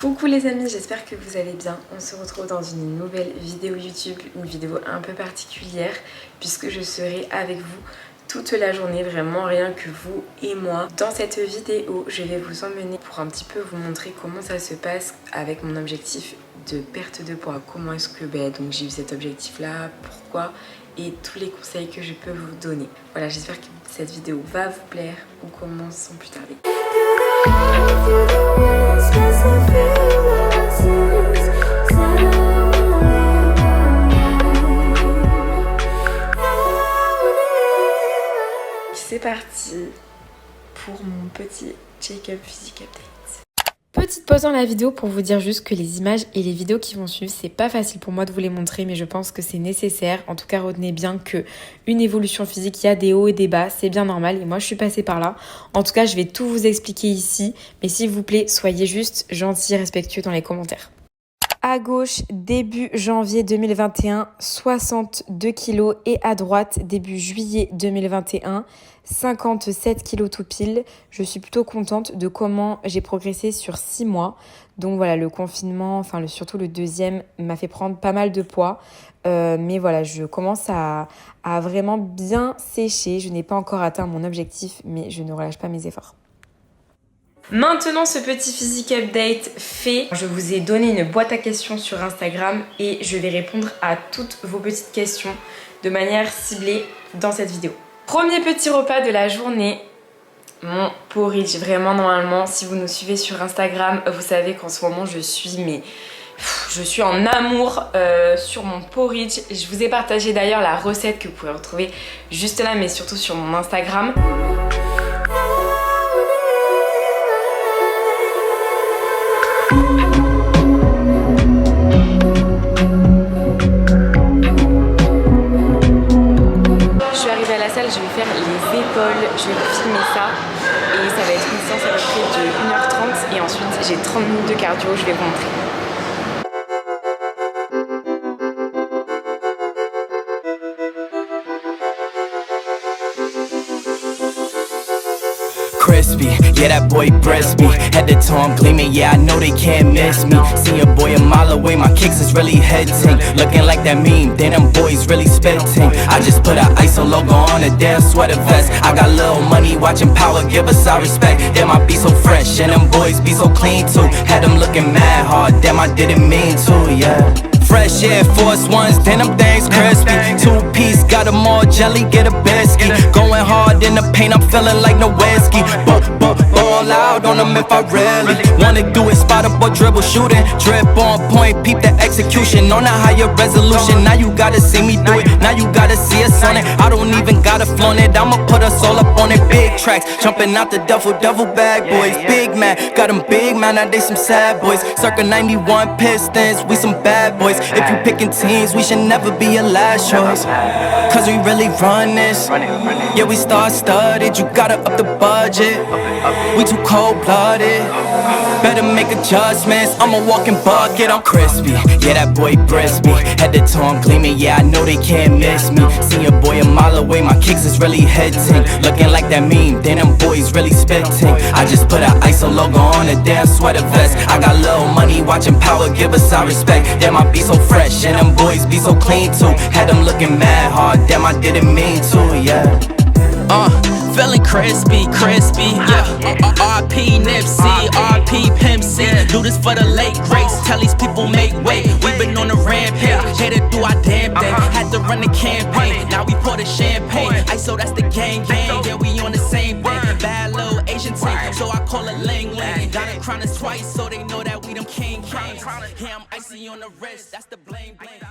Coucou les amis, j'espère que vous allez bien. On se retrouve dans une nouvelle vidéo YouTube, une vidéo un peu particulière puisque je serai avec vous toute la journée, vraiment rien que vous et moi. Dans cette vidéo, je vais vous emmener pour un petit peu vous montrer comment ça se passe avec mon objectif de perte de poids. Comment est-ce que donc j'ai eu cet objectif là, pourquoi et tous les conseils que je peux vous donner. Voilà, j'espère que cette vidéo va vous plaire. On commence sans plus tarder. C'est parti pour mon petit check-up physique update. Petite pause dans la vidéo pour vous dire juste que les images et les vidéos qui vont suivre, c'est pas facile pour moi de vous les montrer, mais je pense que c'est nécessaire. En tout cas, retenez bien que une évolution physique, il y a des hauts et des bas, c'est bien normal et moi je suis passée par là. En tout cas, je vais tout vous expliquer ici, mais s'il vous plaît, soyez juste gentils et respectueux dans les commentaires. À gauche, début janvier 2021, 62 kg et à droite, début juillet 2021, 57 kg tout pile. Je suis plutôt contente de comment j'ai progressé sur 6 mois. Donc voilà, le confinement, surtout le deuxième, m'a fait prendre pas mal de poids. Mais voilà, je commence à vraiment bien sécher. Je n'ai pas encore atteint mon objectif, mais je ne relâche pas mes efforts. Maintenant ce petit physique update fait, je vous ai donné une boîte à questions sur Instagram et je vais répondre à toutes vos petites questions de manière ciblée dans cette vidéo. Premier petit repas de la journée, mon porridge. Vraiment normalement, si vous nous suivez sur Instagram, vous savez qu'en ce moment je suis en amour sur mon porridge. Je vous ai partagé d'ailleurs la recette que vous pouvez retrouver juste là, mais surtout sur mon Instagram. Je vais faire les épaules, je vais vous filmer ça et ça va être une séance à peu près de 1h30 et ensuite j'ai 30 minutes de cardio, je vais vous montrer. Crispy, yeah, that boy breast me. Head to toe, I'm gleaming, yeah, I know they can't miss me. See a boy a mile away, my kicks is really hitting. Looking like that meme, then them boys really spitting. I just put a ISO logo on a damn sweater vest. I got little money, watching power, give us our respect. Damn, I be so fresh, and them boys be so clean too. Had them looking mad hard, damn, I didn't mean to, yeah. Fresh Air Force Ones, then them things crispy. 2-piece, got them all jelly, get a biscuit. Going hard in the paint, I'm feeling like no whiskey. Ball out on them if I really wanna do it. Spot up or dribble, shooting. Drip on point, peep the execution. On a higher resolution, now you gotta see me do it. Now you gotta see us on it. I don't even gotta flaunt it, I'ma put us all up on it. Big tracks, jumping out the duffel bag boys. Big man, got them big man, now they some sad boys. Circa 91 Pistons, we some bad boys. If you picking teams, we should never be your last choice. Cause we really run this. Yeah, we star-studded, you gotta up the budget. We too cold-blooded. Better make adjustments, I'm a walking bucket, I'm crispy. Yeah, that boy breast me. Head to toe, I'm gleaming, yeah, I know they can't miss me. See a boy a mile away, my kicks is really hitting. Looking like that meme, then them boys really spitting. I just put a ISO logo on a damn sweater vest. I got little money, watching power, give us our respect. Damn, I be so fresh, and them boys be so clean too. Had them looking mad hard, damn, I didn't mean to, yeah. Feeling crispy, yeah. RP Nipsey, RP Pimp C. Do this for the late greats. Tell these people make way. We been on the rampage, headed through our damn thing. Had to run the campaign, now we pour the champagne. ISO, that's the gang, yeah, we on the same thing. Bad little Asian team, so I call it Ling Ling. Gotta crown us twice, so they know that we them king kings. Yeah, I'm icy on the wrist, that's the bling bling.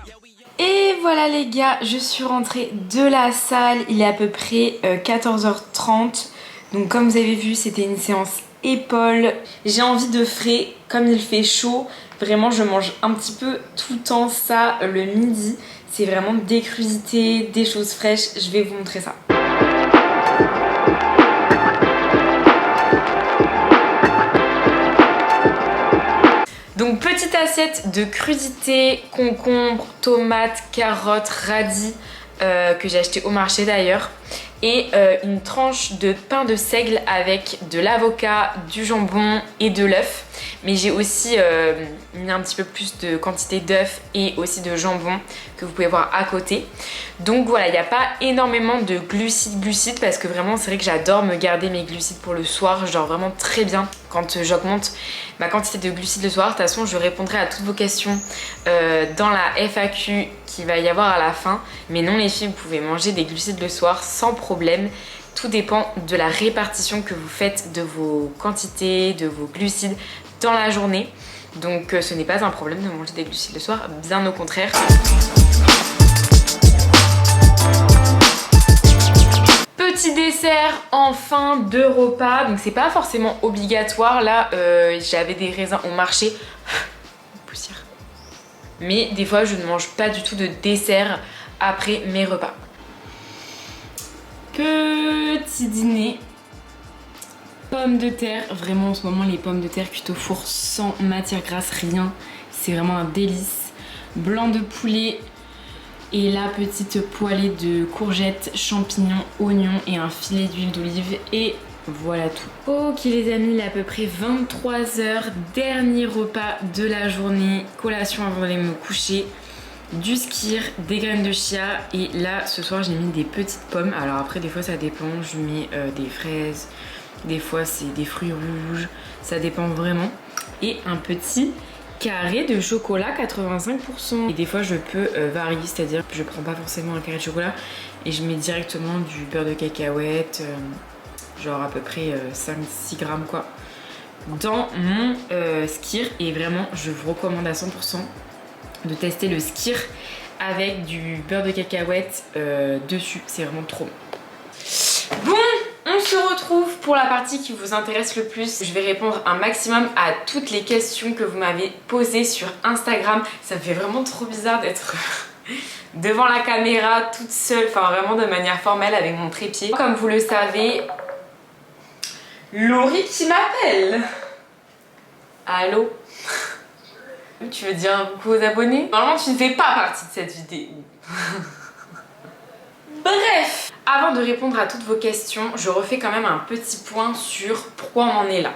Et voilà les gars, je suis rentrée de la salle, il est à peu près 14h30. Donc comme vous avez vu, c'était une séance épaules. J'ai envie de frais, comme il fait chaud. Vraiment, je mange un petit peu tout le temps ça le midi. C'est vraiment des crudités, des choses fraîches. Je vais vous montrer ça. Donc petite assiette de crudités, concombres, tomates, carottes, radis que j'ai acheté au marché d'ailleurs. et une tranche de pain de seigle avec de l'avocat, du jambon et de l'œuf. Mais j'ai aussi mis un petit peu plus de quantité d'œuf et aussi de jambon que vous pouvez voir à côté. Donc voilà, il n'y a pas énormément de glucides parce que vraiment c'est vrai que j'adore me garder mes glucides pour le soir. Genre vraiment très bien quand j'augmente ma quantité de glucides le soir. De toute façon je répondrai à toutes vos questions dans la FAQ qu'il va y avoir à la fin. Mais non les filles, vous pouvez manger des glucides le soir sans problème. Tout dépend de la répartition que vous faites de vos quantités, de vos glucides dans la journée. Donc ce n'est pas un problème de manger des glucides le soir, bien au contraire. Petit dessert en fin de repas, donc c'est pas forcément obligatoire. Là j'avais des raisins au marché, poussière. Mais des fois je ne mange pas du tout de dessert après mes repas. Petit dîner, pommes de terre. Vraiment en ce moment les pommes de terre cuites au four sans matière grasse, rien. C'est vraiment un délice. Blanc de poulet et la petite poêlée de courgettes, champignons, oignons et un filet d'huile d'olive. Et voilà tout. Ok les amis, il est à peu près 23h. Dernier repas de la journée. Collation avant d'aller me coucher. Du skyr, des graines de chia et là ce soir j'ai mis des petites pommes. Alors après des fois ça dépend, je mets des fraises, des fois c'est des fruits rouges, ça dépend vraiment. Et un petit carré de chocolat 85%. Et des fois je peux varier, c'est-à-dire que je prends pas forcément un carré de chocolat et je mets directement du beurre de cacahuète, genre à peu près 5-6 grammes quoi, dans mon skyr. Et vraiment je vous recommande à 100% de tester le skyr avec du beurre de cacahuète dessus, c'est vraiment trop bon. Bon, on se retrouve pour la partie qui vous intéresse le plus. Je vais répondre un maximum à toutes les questions que vous m'avez posées sur Instagram. Ça me fait vraiment trop bizarre d'être devant la caméra toute seule, enfin vraiment de manière formelle avec mon trépied. Comme vous le savez, Laurie qui m'appelle. Allô? Tu veux dire un coucou aux abonnés? Normalement tu ne fais pas partie de cette vidéo. Bref, avant de répondre à toutes vos questions, je refais quand même un petit point sur pourquoi on en est là.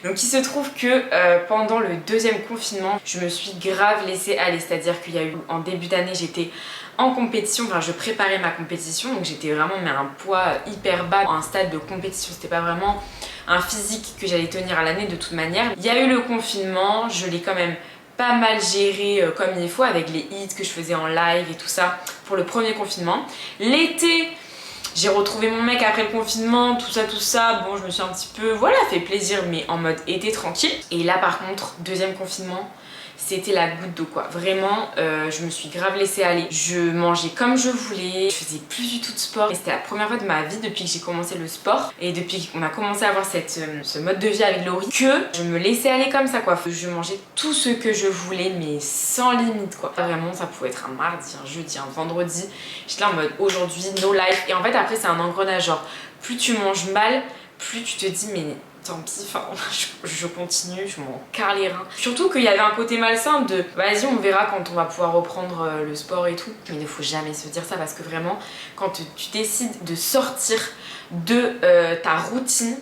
Donc il se trouve que pendant le deuxième confinement, je me suis grave laissée aller. C'est-à-dire qu'il y a eu, en début d'année, j'étais en compétition, enfin je préparais ma compétition. Donc j'étais vraiment mais à un poids hyper bas, un stade de compétition. C'était pas vraiment un physique que j'allais tenir à l'année de toute manière. Il y a eu le confinement, je l'ai quand même pas mal géré comme il faut avec les hits que je faisais en live et tout ça pour le premier confinement. L'été, j'ai retrouvé mon mec après le confinement, tout ça. Bon, je me suis un petit peu, voilà, fait plaisir, mais en mode été tranquille. Et là, par contre, deuxième confinement, c'était la goutte d'eau quoi. Vraiment, je me suis grave laissée aller. Je mangeais comme je voulais, je faisais plus du tout de sport. Et c'était la première fois de ma vie depuis que j'ai commencé le sport et depuis qu'on a commencé à avoir ce mode de vie avec Laurie que je me laissais aller comme ça quoi. Je mangeais tout ce que je voulais mais sans limite quoi. Vraiment, ça pouvait être un mardi, un jeudi, un vendredi. J'étais là en mode aujourd'hui, no life. Et en fait après c'est un engrenage, genre plus tu manges mal, plus tu te dis mais tant pis, enfin je continue, je m'en carre les reins. Surtout qu'il y avait un côté malsain de vas-y on verra quand on va pouvoir reprendre le sport et tout. Mais il ne faut jamais se dire ça parce que vraiment quand tu décides de sortir de ta routine,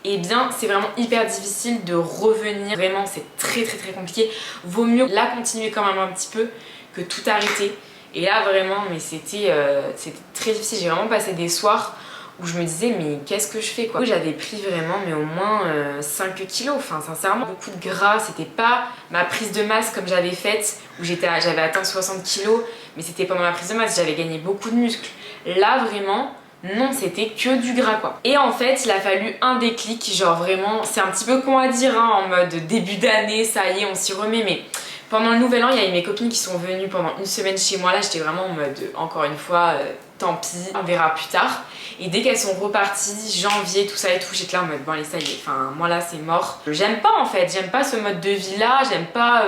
et eh bien c'est vraiment hyper difficile de revenir. Vraiment c'est très compliqué. Vaut mieux la continuer quand même un petit peu que tout arrêter. Et là vraiment mais c'était très difficile. J'ai vraiment passé des soirs où je me disais mais qu'est-ce que je fais quoi. J'avais pris vraiment mais au moins 5 kilos, enfin sincèrement beaucoup de gras, c'était pas ma prise de masse comme j'avais faite où j'avais atteint 60 kilos mais c'était pas ma prise de masse, j'avais gagné beaucoup de muscles. Là vraiment non, c'était que du gras quoi. Et en fait il a fallu un déclic, genre vraiment c'est un petit peu con à dire hein, en mode début d'année ça y est on s'y remet, mais pendant le nouvel an il y a eu mes copines qui sont venues pendant une semaine chez moi. Là j'étais vraiment en mode encore une fois tant pis, on verra plus tard. Et dès qu'elles sont reparties, janvier, tout ça et tout, j'étais là en mode bon allez ça y est, enfin moi là c'est mort. J'aime pas en fait, j'aime pas ce mode de vie là, j'aime pas,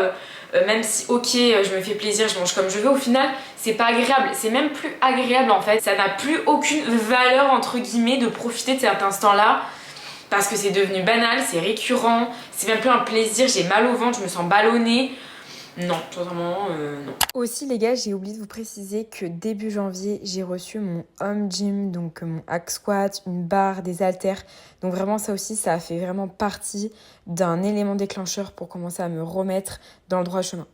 même si ok je me fais plaisir, je mange comme je veux, au final c'est pas agréable, c'est même plus agréable en fait. Ça n'a plus aucune valeur entre guillemets de profiter de cet instant là. Parce que c'est devenu banal, c'est récurrent, c'est même plus un plaisir, j'ai mal au ventre, je me sens ballonnée. non, sincèrement, non. Aussi les gars, j'ai oublié de vous préciser que début janvier, j'ai reçu mon home gym, donc mon hack squat, une barre, des haltères. Donc vraiment ça aussi, ça a fait vraiment partie d'un élément déclencheur pour commencer à me remettre dans le droit chemin.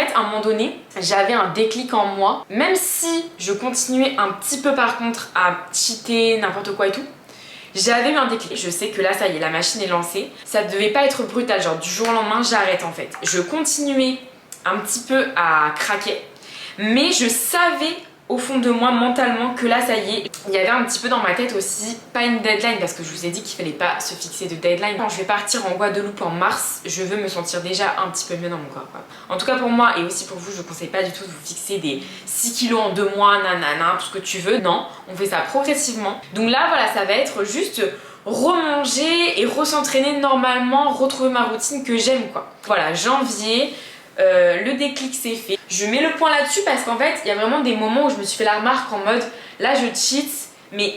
En fait, à un moment donné, j'avais un déclic en moi. Même si je continuais un petit peu par contre à cheater, n'importe quoi et tout, j'avais eu un déclic. Je sais que là, ça y est, la machine est lancée. Ça devait pas être brutal, genre du jour au lendemain, j'arrête en fait. Je continuais un petit peu à craquer, mais je savais au fond de moi mentalement que là ça y est, il y avait un petit peu dans ma tête aussi, pas une deadline parce que je vous ai dit qu'il fallait pas se fixer de deadline. Quand je vais partir en Guadeloupe en mars, je veux me sentir déjà un petit peu mieux dans mon corps quoi. En tout cas pour moi et aussi pour vous, je ne conseille pas du tout de vous fixer des 6 kilos en 2 mois, nanana, tout ce que tu veux, non, on fait ça progressivement. Donc là voilà, ça va être juste remanger et re-s'entraîner normalement, retrouver ma routine que j'aime quoi. Voilà, janvier, le déclic s'est fait. Je mets le point là-dessus parce qu'en fait, il y a vraiment des moments où je me suis fait la remarque en mode là je cheat, mais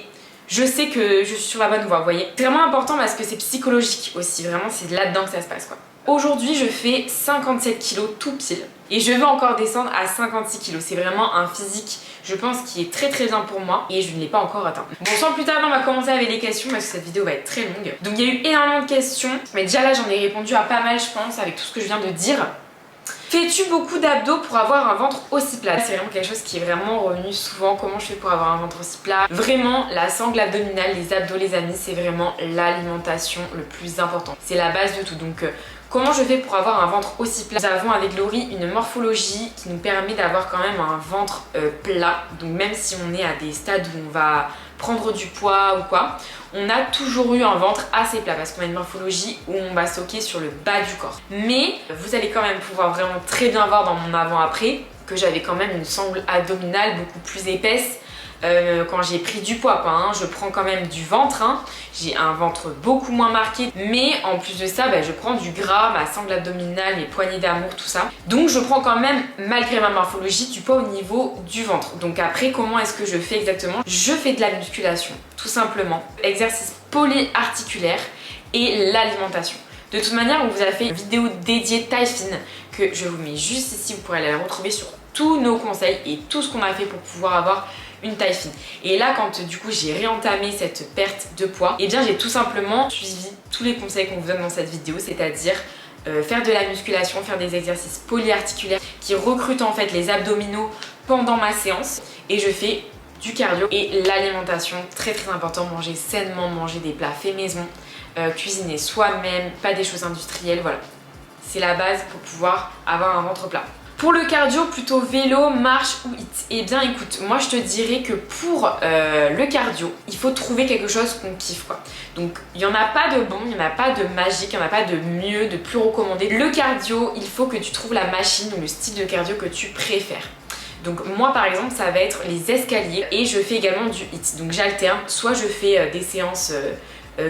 je sais que je suis sur la bonne voie, vous voyez. C'est vraiment important parce que c'est psychologique aussi, vraiment c'est là-dedans que ça se passe quoi. Aujourd'hui, je fais 57 kilos tout pile et je veux encore descendre à 56 kilos. C'est vraiment un physique, je pense, qui est très très bien pour moi et je ne l'ai pas encore atteint. Bon, sans plus tarder, on va commencer avec les questions parce que cette vidéo va être très longue. Donc il y a eu énormément de questions, mais déjà là j'en ai répondu à pas mal je pense avec tout ce que je viens de dire. Fais-tu beaucoup d'abdos pour avoir un ventre aussi plat? C'est vraiment quelque chose qui est vraiment revenu souvent. Comment je fais pour avoir un ventre aussi plat? Vraiment, la sangle abdominale, les abdos les amis, c'est vraiment l'alimentation le plus important. C'est la base de tout. Donc comment je fais pour avoir un ventre aussi plat? Nous avons avec Laurie une morphologie qui nous permet d'avoir quand même un ventre plat. Donc même si on est à des stades où on va prendre du poids ou quoi, on a toujours eu un ventre assez plat parce qu'on a une morphologie où on va stocker sur le bas du corps. Mais vous allez quand même pouvoir vraiment très bien voir dans mon avant-après que j'avais quand même une sangle abdominale beaucoup plus épaisse quand j'ai pris du poids quoi, hein. Je prends quand même du ventre, hein. J'ai un ventre beaucoup moins marqué, mais en plus de ça je prends du gras, ma sangle abdominale, mes poignées d'amour, tout ça. Donc je prends quand même, malgré ma morphologie, du poids au niveau du ventre. Donc après, comment est-ce que je fais exactement? Je fais de la musculation, tout simplement, exercice polyarticulaire et l'alimentation. De toute manière, on vous a fait une vidéo dédiée taille fine que je vous mets juste ici, vous pourrez la retrouver sur tous nos conseils et tout ce qu'on a fait pour pouvoir avoir une taille fine. Et là, quand du coup j'ai réentamé cette perte de poids, et bien j'ai tout simplement suivi tous les conseils qu'on vous donne dans cette vidéo, c'est-à-dire faire de la musculation, faire des exercices polyarticulaires qui recrutent en fait les abdominaux pendant ma séance, et je fais du cardio et l'alimentation, très très important, manger sainement, manger des plats faits maison, cuisiner soi-même, pas des choses industrielles, voilà. C'est la base pour pouvoir avoir un ventre plat. Pour le cardio, plutôt vélo, marche ou HIIT? Eh bien écoute, moi je te dirais que pour le cardio, il faut trouver quelque chose qu'on kiffe quoi. Donc il n'y en a pas de bon, il n'y en a pas de magique, il n'y en a pas de mieux, de plus recommandé. Le cardio, il faut que tu trouves la machine ou le style de cardio que tu préfères. Donc moi par exemple ça va être les escaliers et je fais également du HIIT. Donc j'alterne, soit je fais des séances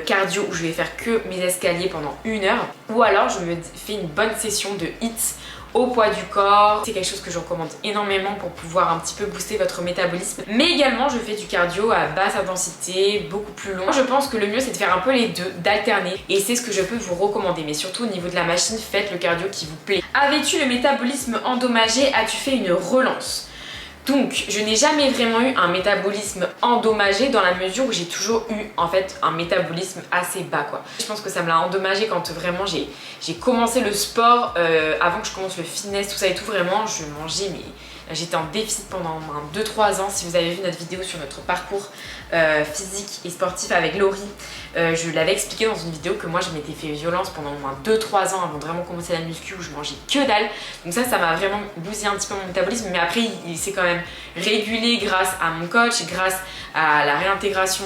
cardio où je vais faire que mes escaliers pendant 1 heure, ou alors je me fais une bonne session de HIIT au poids du corps. C'est quelque chose que je recommande énormément pour pouvoir un petit peu booster votre métabolisme. Mais également je fais du cardio à basse intensité, beaucoup plus long. Je pense que le mieux c'est de faire un peu les deux, d'alterner, et c'est ce que je peux vous recommander. Mais surtout au niveau de la machine, faites le cardio qui vous plaît. Avais-tu le métabolisme endommagé? As-tu fait une relance? Donc je n'ai jamais vraiment eu un métabolisme endommagé dans la mesure où j'ai toujours eu en fait un métabolisme assez bas quoi. Je pense que ça me l'a endommagé quand vraiment j'ai commencé le sport, avant que je commence le fitness, tout ça et tout, vraiment je mangeais mais j'étais en déficit pendant 2-3 ans. Si vous avez vu notre vidéo sur notre parcours physique et sportif avec Laurie, je l'avais expliqué dans une vidéo que moi je m'étais fait violence pendant au moins 2-3 ans avant de vraiment commencer la muscu où je mangeais que dalle. Donc ça m'a vraiment bousillé un petit peu mon métabolisme, mais après il s'est quand même régulé grâce à mon coach, grâce à la réintégration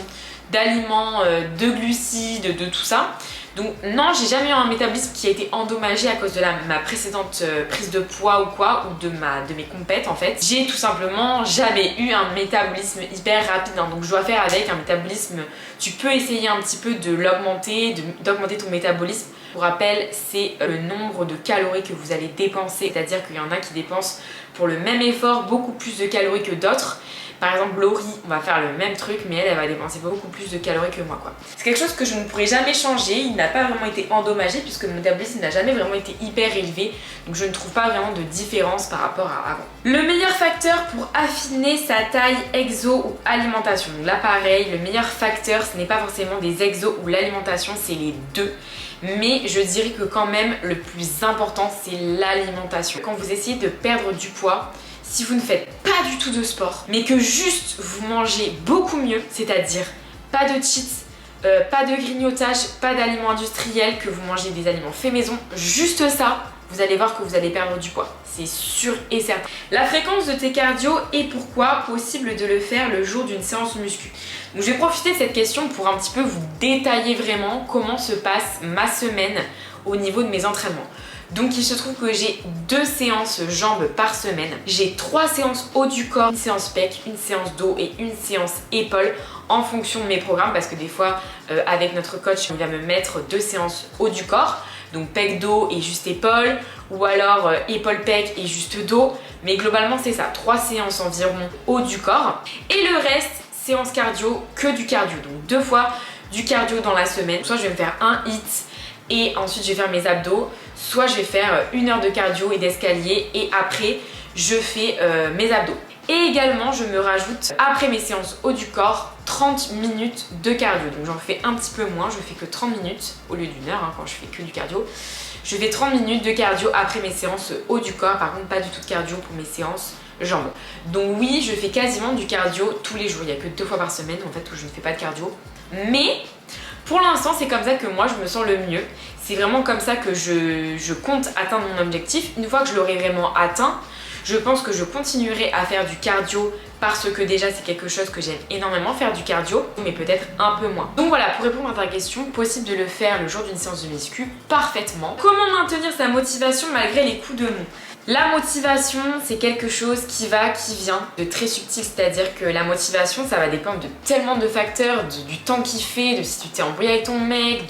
d'aliments, de glucides, de tout ça. Donc non, j'ai jamais eu un métabolisme qui a été endommagé à cause de ma précédente prise de poids ou quoi, ou de mes compètes en fait. J'ai tout simplement jamais eu un métabolisme hyper rapide, hein. Donc je dois faire avec un métabolisme, tu peux essayer un petit peu de l'augmenter, d'augmenter ton métabolisme. Pour rappel, c'est le nombre de calories que vous allez dépenser, c'est-à-dire qu'il y en a qui dépensent pour le même effort beaucoup plus de calories que d'autres. Par exemple Laurie, on va faire le même truc mais elle va dépenser beaucoup plus de calories que moi quoi. C'est quelque chose que je ne pourrais jamais changer, il n'a pas vraiment été endommagé puisque mon métabolisme n'a jamais vraiment été hyper élevé, donc je ne trouve pas vraiment de différence par rapport à avant. Le meilleur facteur pour affiner sa taille, exo ou alimentation. Donc là pareil, le meilleur facteur ce n'est pas forcément des exos ou l'alimentation, c'est les deux. Mais je dirais que quand même le plus important c'est l'alimentation. Quand vous essayez de perdre du poids, si vous ne faites pas du tout de sport, mais que juste vous mangez beaucoup mieux, c'est-à-dire pas de cheats, pas de grignotage, pas d'aliments industriels, que vous mangez des aliments faits maison, juste ça, vous allez voir que vous allez perdre du poids. C'est sûr et certain. La fréquence de tes cardio et pourquoi possible de le faire le jour d'une séance muscu. Donc je vais profiter de cette question pour un petit peu vous détailler vraiment comment se passe ma semaine au niveau de mes entraînements. Donc il se trouve que j'ai 2 séances jambes par semaine. J'ai 3 séances haut du corps, une séance pec, une séance dos et une séance épaules en fonction de mes programmes parce que des fois avec notre coach il va me mettre 2 séances haut du corps. Donc pec dos et juste épaules ou alors épaule pec et juste dos. Mais globalement c'est ça, 3 séances environ haut du corps. Et le reste, séance cardio, que du cardio. Donc 2 fois du cardio dans la semaine. Soit je vais me faire un hit et ensuite je vais faire mes abdos. Soit je vais faire 1 heure de cardio et d'escalier et après je fais mes abdos. Et également je me rajoute après mes séances haut du corps 30 minutes de cardio. Donc j'en fais un petit peu moins, je fais que 30 minutes au lieu d'1 heure hein, quand je fais que du cardio. Je fais 30 minutes de cardio après mes séances haut du corps, par contre pas du tout de cardio pour mes séances jambes. Donc oui, je fais quasiment du cardio tous les jours, il n'y a que 2 fois par semaine en fait où je ne fais pas de cardio. Mais pour l'instant c'est comme ça que moi je me sens le mieux. C'est vraiment comme ça que je compte atteindre mon objectif. Une fois que je l'aurai vraiment atteint, je pense que je continuerai à faire du cardio parce que déjà c'est quelque chose que j'aime énormément, faire du cardio, mais peut-être un peu moins. Donc voilà, pour répondre à ta question, possible de le faire le jour d'une séance de muscu, parfaitement. Comment maintenir sa motivation malgré les coups de mou? La motivation, c'est quelque chose qui va, qui vient, de très subtil, c'est-à-dire que la motivation, ça va dépendre de tellement de facteurs, du temps qu'il fait, de si tu t'es embrouillé avec ton mec,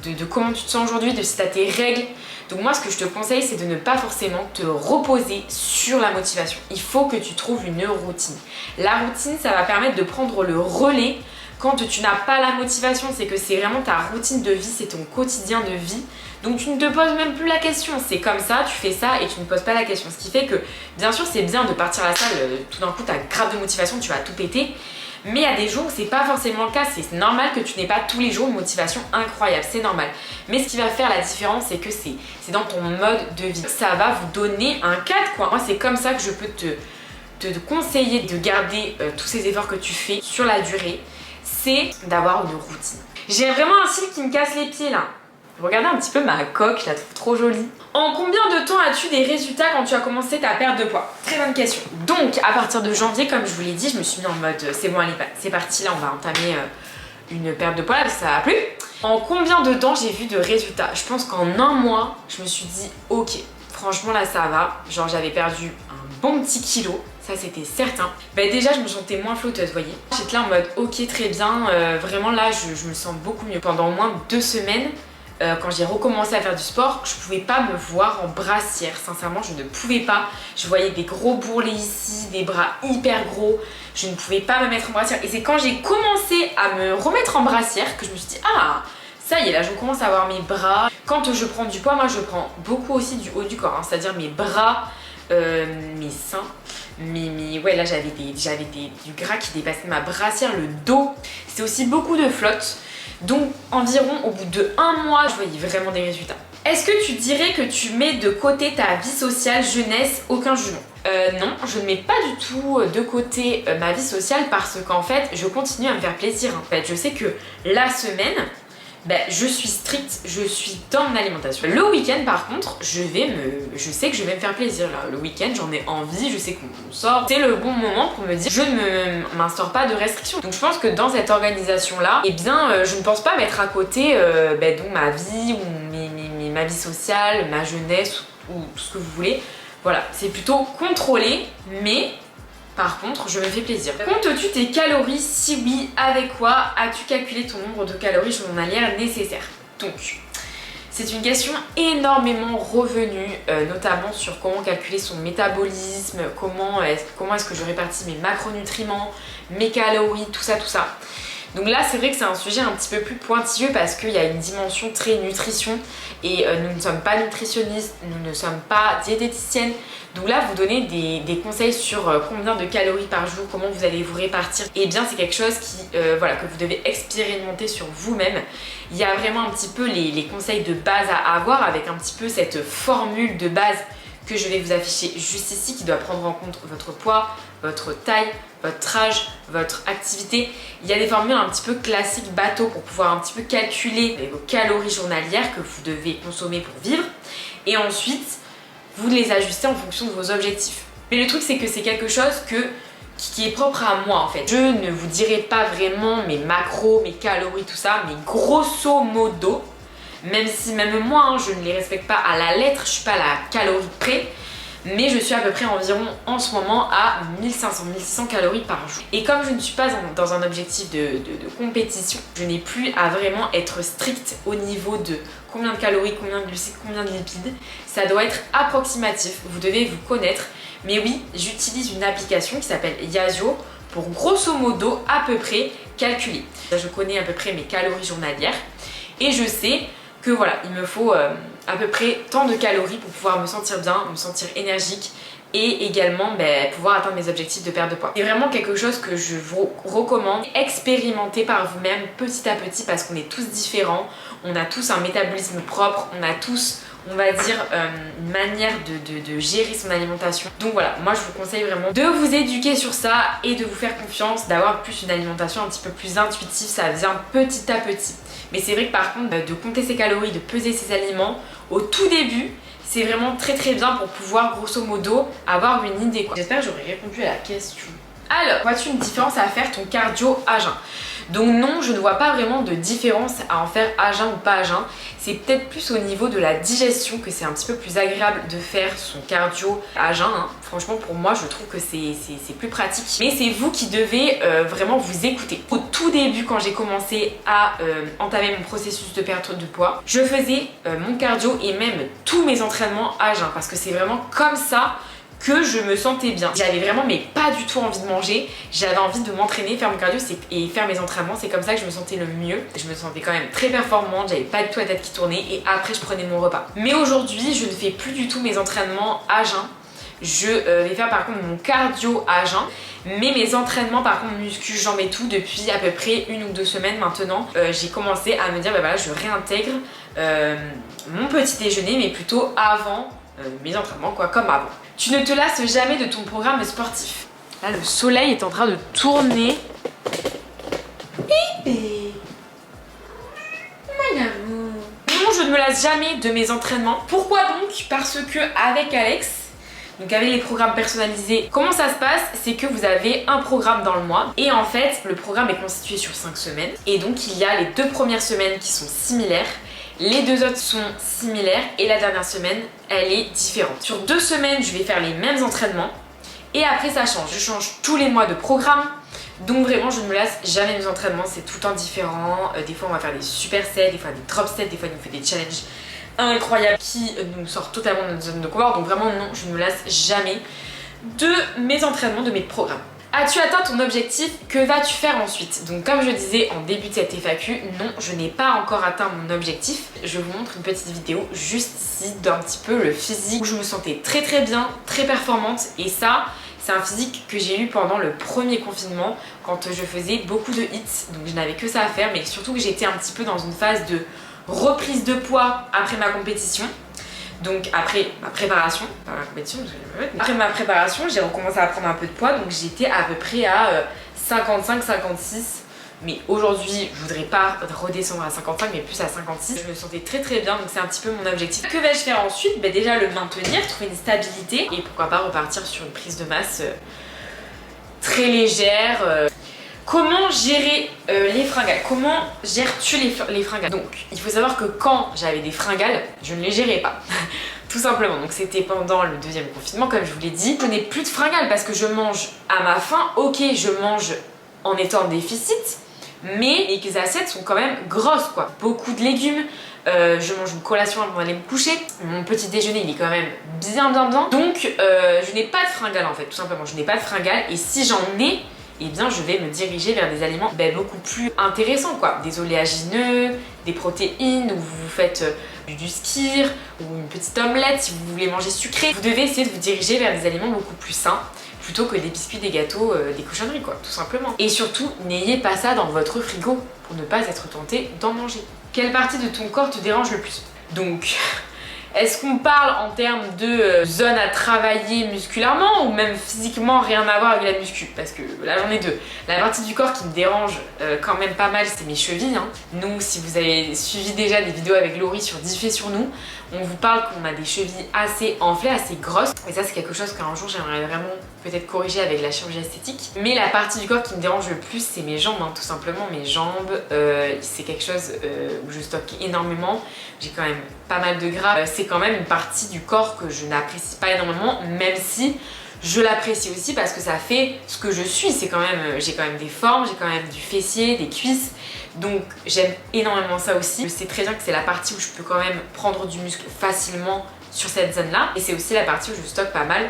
de comment tu te sens aujourd'hui, de si tu as tes règles. Donc moi ce que je te conseille c'est de ne pas forcément te reposer sur la motivation. Il faut que tu trouves une routine. La routine ça va permettre de prendre le relais quand tu n'as pas la motivation, c'est que c'est vraiment ta routine de vie, c'est ton quotidien de vie. Donc tu ne te poses même plus la question, c'est comme ça, tu fais ça et tu ne poses pas la question. Ce qui fait que bien sûr c'est bien de partir à la salle, tout d'un coup tu as grave de motivation, tu vas tout péter. Mais il y a des jours où c'est pas forcément le cas, c'est normal que tu n'aies pas tous les jours une motivation incroyable, c'est normal. Mais ce qui va faire la différence, c'est que c'est dans ton mode de vie. Ça va vous donner un cadre quoi. Moi c'est comme ça que je peux te conseiller de garder tous ces efforts que tu fais sur la durée, c'est d'avoir une routine. J'ai vraiment un cil qui me casse les pieds là. Regardez un petit peu ma coque, je la trouve trop jolie. En combien de temps as-tu des résultats quand tu as commencé ta perte de poids? Très bonne question. Donc à partir de janvier, comme je vous l'ai dit, je me suis mis en mode c'est bon allez, c'est parti, là on va entamer une perte de poids parce que ça va plus. En combien de temps j'ai vu de résultats? Je pense qu'en 1 mois, je me suis dit ok, franchement là ça va. Genre j'avais perdu un bon petit kilo. Ça c'était certain. Bah déjà je me sentais moins flotteuse, vous voyez. J'étais là en mode ok très bien, vraiment là je me sens beaucoup mieux. Pendant au moins 2 semaines, quand j'ai recommencé à faire du sport, je pouvais pas me voir en brassière, sincèrement je ne pouvais pas. Je voyais des gros bourrelets ici, des bras hyper gros, je ne pouvais pas me mettre en brassière. Et c'est quand j'ai commencé à me remettre en brassière que je me suis dit ah ça y est là je commence à avoir mes bras. Quand je prends du poids, moi je prends beaucoup aussi du haut du corps, hein, c'est-à-dire mes bras, mes seins. Ouais là j'avais du gras qui dépassait ma brassière, le dos, c'était aussi beaucoup de flotte. Donc environ au bout de 1 mois, je voyais vraiment des résultats. Est-ce que tu dirais que tu mets de côté ta vie sociale, jeunesse, aucun jugement? Non, je ne mets pas du tout de côté ma vie sociale parce qu'en fait, je continue à me faire plaisir. En fait, je sais que la semaine, je suis stricte, je suis dans mon alimentation. Le week-end par contre, je sais que je vais me faire plaisir là. Le week-end j'en ai envie, je sais qu'on sort. C'est le bon moment pour me dire je ne m'instaure pas de restrictions. Donc je pense que dans cette organisation là, eh bien je ne pense pas mettre à côté donc ma vie ou ma vie sociale, ma jeunesse ou tout ce que vous voulez. Voilà, c'est plutôt contrôlé mais... Par contre, je me fais plaisir. Comptes-tu tes calories? Si oui, avec quoi as-tu calculé ton nombre de calories journalières nécessaires? Donc, C'est une question énormément revenue, notamment sur comment calculer son métabolisme, comment est-ce que je répartis mes macronutriments, mes calories, tout ça. Donc là c'est vrai que c'est un sujet un petit peu plus pointilleux parce qu'il y a une dimension très nutrition et nous ne sommes pas nutritionnistes, nous ne sommes pas diététiciennes. Donc là vous donnez des conseils sur combien de calories par jour, comment vous allez vous répartir. Et bien c'est quelque chose voilà, que vous devez expérimenter sur vous-même. Il y a vraiment un petit peu les conseils de base à avoir avec un petit peu cette formule de base que je vais vous afficher juste ici qui doit prendre en compte votre poids, votre taille, votre âge, votre activité. Il y a des formules un petit peu classiques bateau pour pouvoir un petit peu calculer vos calories journalières que vous devez consommer pour vivre. Et ensuite, vous les ajustez en fonction de vos objectifs. Mais le truc c'est que c'est quelque chose qui est propre à moi en fait. Je ne vous dirai pas vraiment mes macros, mes calories, tout ça, mais grosso modo, même si même moi je ne les respecte pas à la lettre, je suis pas à la calorie près, mais je suis à peu près environ en ce moment à 1500-1600 calories par jour. Et comme je ne suis pas dans un objectif de compétition, je n'ai plus à vraiment être stricte au niveau de combien de calories, combien de glucides, combien de lipides. Ça doit être approximatif, vous devez vous connaître. Mais oui, j'utilise une application qui s'appelle Yazio pour grosso modo à peu près calculer. Je connais à peu près mes calories journalières et je sais que voilà, il me faut à peu près tant de calories pour pouvoir me sentir bien, me sentir énergique et également pouvoir atteindre mes objectifs de perte de poids. C'est vraiment quelque chose que je vous recommande. Expérimentez par vous-même petit à petit parce qu'on est tous différents, on a tous un métabolisme propre, on a tous, on va dire, une manière de gérer son alimentation. Donc voilà, moi je vous conseille vraiment de vous éduquer sur ça et de vous faire confiance, d'avoir plus une alimentation un petit peu plus intuitive, ça vient petit à petit. Mais c'est vrai que par contre, de compter ses calories, de peser ses aliments, au tout début, c'est vraiment très bien pour pouvoir grosso modo avoir une idée. J'espère que j'aurai répondu à la question. Alors, vois-tu une différence à faire ton cardio à jeun? Donc non, je ne vois pas vraiment de différence à en faire à jeun ou pas à jeun. C'est peut-être plus au niveau de la digestion que c'est un petit peu plus agréable de faire son cardio à jeun. Franchement, pour moi, je trouve que c'est plus pratique. Mais c'est vous qui devez vraiment vous écouter. Au tout début, quand j'ai commencé à entamer mon processus de perte de poids, je faisais mon cardio et même tous mes entraînements à jeun. Parce que c'est vraiment comme ça que je me sentais bien. J'avais vraiment pas du tout envie de manger, j'avais envie de m'entraîner, faire mon cardio et faire mes entraînements, c'est comme ça que je me sentais le mieux. Je me sentais quand même très performante, j'avais pas du tout la tête qui tournait et après je prenais mon repas. Mais aujourd'hui, je ne fais plus du tout mes entraînements à jeun. Je vais faire par contre mon cardio à jeun, mais mes entraînements par contre muscu, jambes et tout, depuis à peu près 1 ou 2 semaines maintenant, j'ai commencé à me dire voilà, je réintègre mon petit déjeuner mais plutôt avant mes entraînements quoi, comme avant. Tu ne te lasses jamais de ton programme sportif. Là le soleil est en train de tourner. Bébé, mon amour. Non, je ne me lasse jamais de mes entraînements. Pourquoi donc? Parce que avec Alex, donc avec les programmes personnalisés, comment ça se passe? C'est que vous avez un programme dans le mois et en fait le programme est constitué sur 5 semaines et donc il y a les 2 premières semaines qui sont similaires. Les 2 autres sont similaires et la dernière semaine, elle est différente. Sur 2 semaines, je vais faire les mêmes entraînements et après ça change. Je change tous les mois de programme. Donc vraiment, je ne me lasse jamais mes entraînements. C'est tout le temps différent. Des fois, on va faire des super sets, des fois des drop sets, des fois, on nous fait des challenges incroyables qui nous sortent totalement de notre zone de confort. Donc vraiment, non, je ne me lasse jamais de mes entraînements, de mes programmes. As-tu atteint ton objectif? Que vas-tu faire ensuite? Donc comme je disais en début de cette FAQ, non, je n'ai pas encore atteint mon objectif. Je vous montre une petite vidéo juste ici d'un petit peu le physique où je me sentais très bien, très performante. Et ça, c'est un physique que j'ai eu pendant le premier confinement quand je faisais beaucoup de hits. Donc je n'avais que ça à faire, mais surtout que j'étais un petit peu dans une phase de reprise de poids après ma compétition. Donc après ma préparation, après ma préparation, j'ai recommencé à prendre un peu de poids, donc j'étais à peu près à 55-56. Mais aujourd'hui, je voudrais pas redescendre à 55, mais plus à 56. Je me sentais très bien, donc c'est un petit peu mon objectif. Que vais-je faire ensuite? Déjà le maintenir, trouver une stabilité et pourquoi pas repartir sur une prise de masse très légère. Comment gérer les fringales? Comment gères-tu les fringales? Donc, il faut savoir que quand j'avais des fringales, je ne les gérais pas. Tout simplement. Donc, c'était pendant le 2e confinement, comme je vous l'ai dit. Je n'ai plus de fringales parce que je mange à ma faim. Ok, je mange en étant en déficit, mais les assiettes sont quand même grosses quoi. Beaucoup de légumes, je mange une collation avant d'aller me coucher. Mon petit déjeuner il est quand même bien. Donc je n'ai pas de fringales en fait, tout simplement. Je n'ai pas de fringales et si j'en ai, eh bien je vais me diriger vers des aliments beaucoup plus intéressants quoi. Des oléagineux, des protéines, où vous faites du skyr ou une petite omelette si vous voulez manger sucré. Vous devez essayer de vous diriger vers des aliments beaucoup plus sains plutôt que des biscuits, des gâteaux, des cochonneries quoi, tout simplement. Et surtout, n'ayez pas ça dans votre frigo pour ne pas être tenté d'en manger. Quelle partie de ton corps te dérange le plus? Donc, est-ce qu'on parle en termes de zone à travailler musculairement ou même physiquement rien à voir avec la muscu? Parce que là j'en ai deux. La partie du corps qui me dérange quand même pas mal, c'est mes chevilles. Nous, si vous avez suivi déjà des vidéos avec Laurie sur Diffé sur nous, on vous parle qu'on a des chevilles assez enflées, assez grosses. Et ça c'est quelque chose qu'un jour j'aimerais vraiment peut-être corriger avec la chirurgie esthétique. Mais la partie du corps qui me dérange le plus, c'est mes jambes, tout simplement. Mes jambes, c'est quelque chose où je stocke énormément. J'ai quand même pas mal de gras. C'est quand même une partie du corps que je n'apprécie pas énormément, même si je l'apprécie aussi parce que ça fait ce que je suis. C'est quand même, j'ai quand même des formes, j'ai quand même du fessier, des cuisses. Donc j'aime énormément ça aussi. Je sais très bien que c'est la partie où je peux quand même prendre du muscle facilement sur cette zone là. Et c'est aussi la partie où je stocke pas mal.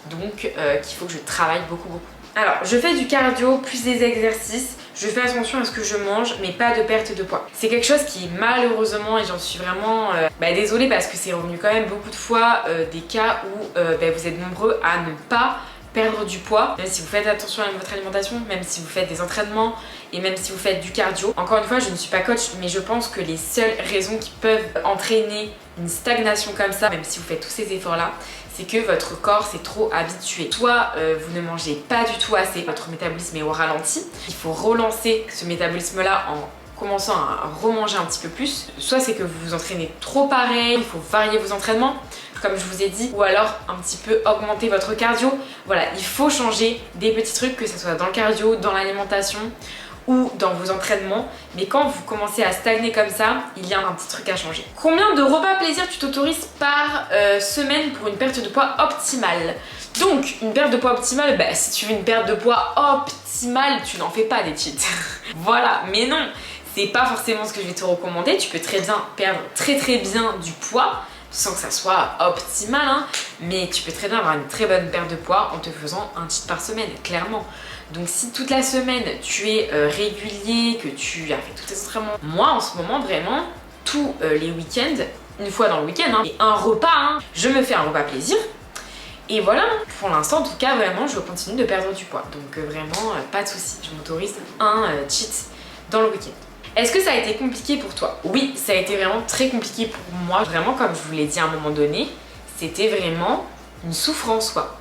Donc qu'il faut que je travaille beaucoup. Alors je fais du cardio plus des exercices. Je fais attention à ce que je mange mais pas de perte de poids. C'est quelque chose qui malheureusement, et j'en suis vraiment désolée parce que c'est revenu quand même beaucoup de fois des cas où vous êtes nombreux à ne pas perdre du poids, même si vous faites attention à votre alimentation, même si vous faites des entraînements et même si vous faites du cardio. Encore une fois, je ne suis pas coach, mais je pense que les seules raisons qui peuvent entraîner une stagnation comme ça, même si vous faites tous ces efforts là, c'est que votre corps s'est trop habitué. Soit vous ne mangez pas du tout assez, votre métabolisme est au ralenti, il faut relancer ce métabolisme là en commençant à remanger un petit peu plus. Soit c'est que vous vous entraînez trop pareil, il faut varier vos entraînements comme je vous ai dit, ou alors un petit peu augmenter votre cardio. Voilà, il faut changer des petits trucs, que ce soit dans le cardio, dans l'alimentation ou dans vos entraînements. Mais quand vous commencez à stagner comme ça, il y a un petit truc à changer. Combien de repas plaisir tu t'autorises par semaine pour une perte de poids optimale? Donc, une perte de poids optimale, si tu veux une perte de poids optimale, tu n'en fais pas des cheats. Voilà, mais non, c'est pas forcément ce que je vais te recommander. Tu peux très bien perdre très bien du poids sans que ça soit optimal, mais tu peux très bien avoir une très bonne perte de poids en te faisant un cheat par semaine, clairement. Donc si toute la semaine tu es régulier, que tu as fait tous tes entraînements, moi en ce moment vraiment, tous les week-ends, une fois dans le week-end, et un repas, je me fais un repas plaisir. Et voilà, pour l'instant en tout cas vraiment je continue de perdre du poids. Donc vraiment pas de soucis, je m'autorise un cheat dans le week-end. Est-ce que ça a été compliqué pour toi? Oui, ça a été vraiment très compliqué pour moi. Vraiment, comme je vous l'ai dit à un moment donné, c'était vraiment une souffrance quoi.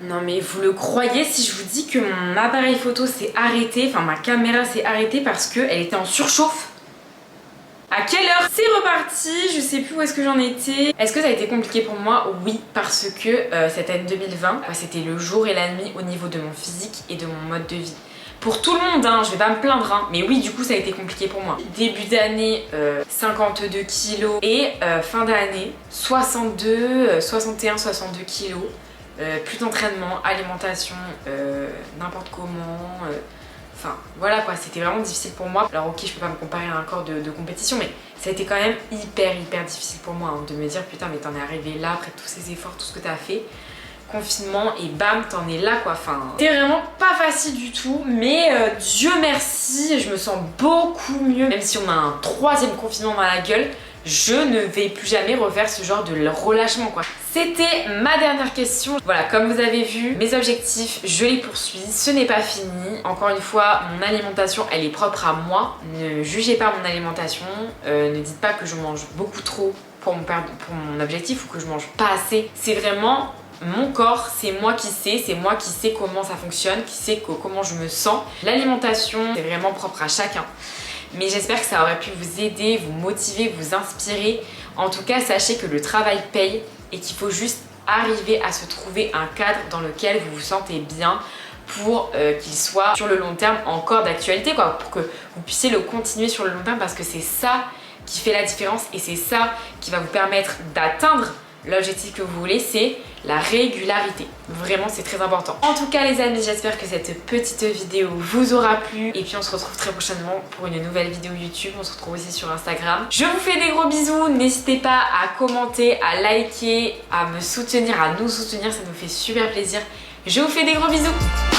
Non mais vous le croyez si je vous dis que mon appareil photo s'est arrêté, enfin ma caméra s'est arrêtée parce qu'elle était en surchauffe? À quelle heure? C'est reparti, je sais plus où est-ce que j'en étais. Est-ce que ça a été compliqué pour moi? Oui, parce que cette année 2020, c'était le jour et la nuit au niveau de mon physique et de mon mode de vie. Pour tout le monde, je vais pas me plaindre, mais oui, du coup ça a été compliqué pour moi. Début d'année, 52 kilos et fin d'année, 62, 61, 62 kilos. Plus d'entraînement, alimentation, n'importe comment. Enfin voilà quoi, c'était vraiment difficile pour moi. Alors ok, je peux pas me comparer à un corps de compétition, mais ça a été quand même hyper difficile pour moi de me dire putain mais t'en es arrivé là après tous ces efforts, tout ce que t'as fait. Confinement et bam, t'en es là quoi. Enfin, c'était vraiment pas facile du tout, mais Dieu merci, je me sens beaucoup mieux. Même si on a un 3e confinement dans la gueule, je ne vais plus jamais refaire ce genre de relâchement quoi. C'était ma dernière question. Voilà, comme vous avez vu, mes objectifs, je les poursuis, ce n'est pas fini. Encore une fois, mon alimentation, elle est propre à moi. Ne jugez pas mon alimentation, ne dites pas que je mange beaucoup trop pour mon objectif ou que je mange pas assez. C'est vraiment mon corps, c'est moi qui sais, comment ça fonctionne, qui sait comment je me sens. L'alimentation, c'est vraiment propre à chacun. Mais j'espère que ça aurait pu vous aider, vous motiver, vous inspirer. En tout cas, sachez que le travail paye et qu'il faut juste arriver à se trouver un cadre dans lequel vous vous sentez bien pour qu'il soit sur le long terme encore d'actualité, quoi, pour que vous puissiez le continuer sur le long terme parce que c'est ça qui fait la différence et c'est ça qui va vous permettre d'atteindre l'objectif que vous voulez, c'est la régularité. Vraiment, c'est très important. En tout cas les amis, j'espère que cette petite vidéo vous aura plu. Et puis on se retrouve très prochainement pour une nouvelle vidéo YouTube. On se retrouve aussi sur Instagram. Je vous fais des gros bisous. N'hésitez pas à commenter, à liker, à me soutenir, à nous soutenir. Ça nous fait super plaisir. Je vous fais des gros bisous.